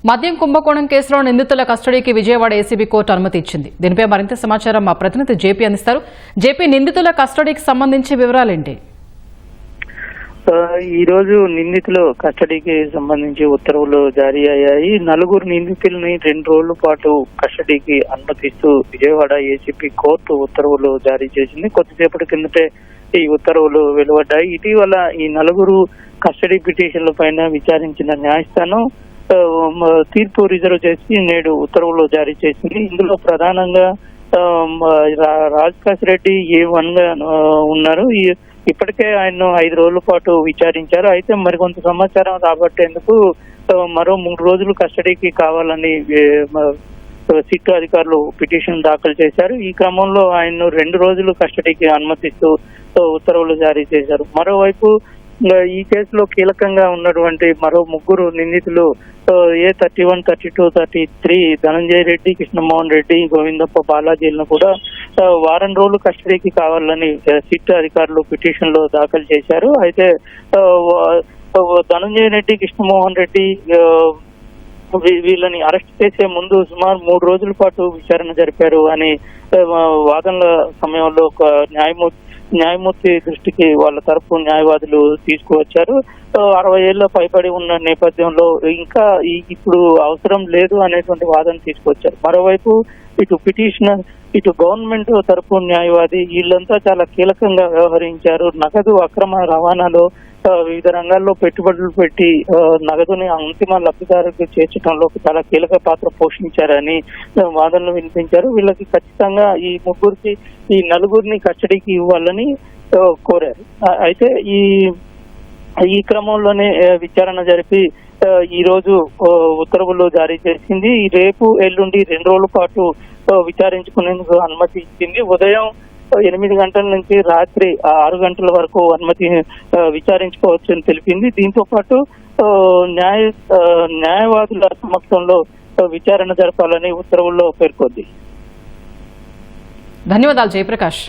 మద్యం కుంభకోణం కేసులో నిందితుల కస్టడీకి విజయవాడ ఏసీబీ కోర్టు అనుమతి ఇచ్చింది. దీనిపై మరింత సమాచారం మా ప్రతినిధి జేపీ అందిస్తారు. జేపీ, నిందితుల కస్టడీకి సంబంధించి వివరాలేంటి? ఈ రోజు నిందితుల కస్టడీకి సంబంధించి ఉత్తర్వులు జారీ అయ్యాయి. నలుగురు నిందితుల్ని 2 రోజుల పాటు కస్టడీకి అనుమతిస్తూ విజయవాడ ఏసీబీ కోర్టు ఉత్తర్వులు జారీ చేసింది. కొద్దిసేపటి కిందటే ఈ ఉత్తర్వులు వెలువడ్డాయి. ఇటీవల ఈ నలుగురు కస్టడీ పిటిషన్ల పైన విచారించిన న్యాయస్థానం తీర్పు రిజర్వ్ చేసి నేడు ఉత్తర్వులు జారీ చేసింది. ఇందులో ప్రధానంగా రాజకాశ్ రెడ్డి A1 గా ఉన్నారు. ఇప్పటికే ఆయన 5 రోజుల పాటు విచారించారు. అయితే మరికొంత సమాచారం రాబట్టేందుకు మరో 3 రోజులు కస్టడీకి కావాలని సిట్ అధికారులు పిటిషన్ దాఖలు చేశారు. ఈ క్రమంలో ఆయన 2 రోజులు కస్టడీకి అనుమతిస్తూ ఉత్తర్వులు జారీ చేశారు. మరోవైపు ఈ కేసులో కీలకంగా ఉన్నటువంటి మరో 3 నిందితులు A31, 32, 33 ధనంజయ రెడ్డి, కృష్ణమోహన్ రెడ్డి, గోవిందప్ప, బాలాజీలను కూడా వారం రోజులు కస్టడీకి కావాలని సిట్ అధికారులు పిటిషన్ లో దాఖలు చేశారు. అయితే ధనంజయ రెడ్డి, కృష్ణమోహన్ రెడ్డి వీళ్ళని అరెస్ట్ చేసే ముందు సుమారు 3 రోజుల పాటు విచారణ జరిపారు అని వాదనల సమయంలో ఒక న్యాయమూర్తి దృష్టికి వాళ్ళ తరపు న్యాయవాదులు తీసుకువచ్చారు. 60 ఏళ్ల పైబడి ఉన్న నేపథ్యంలో ఇంకా ఇప్పుడు అవసరం లేదు అనేటువంటి వాదన తీసుకొచ్చారు. మరోవైపు ఇటు పిటిషనర్, ఇటు గవర్నమెంట్ తరపు న్యాయవాది వీళ్ళంతా చాలా కీలకంగా వ్యవహరించారు. నగదు అక్రమ రవాణాలో వివిధ రంగాల్లో పెట్టుబడులు పెట్టి నగదుని అంతిమ లబ్ధిదారులకు చేర్చడంలో చాలా కీలక పాత్ర పోషించారని వాదనలు వినిపించారు. వీళ్ళకి ఖచ్చితంగా ఈ నలుగురిని కస్టడీకి ఇవ్వాలని కోరారు. అయితే ఈ క్రమంలోనే విచారణ జరిపి ఈ రోజు ఉత్తర్వులు జారీ చేసింది. రేపు ఎల్లుండి 2 రోజుల పాటు విచారించుకునేందుకు అనుమతి ఇచ్చింది. ఉదయం 8 గంటల నుంచి రాత్రి 6 గంటల వరకు అనుమతి విచారించుకోవచ్చని తెలిపింది. దీంతో పాటు న్యాయవాదుల సమక్షంలో విచారణ జరపాలని ఉత్తర్వుల్లో పేర్కొంది. ధన్యవాదాలు జయప్రకాష్.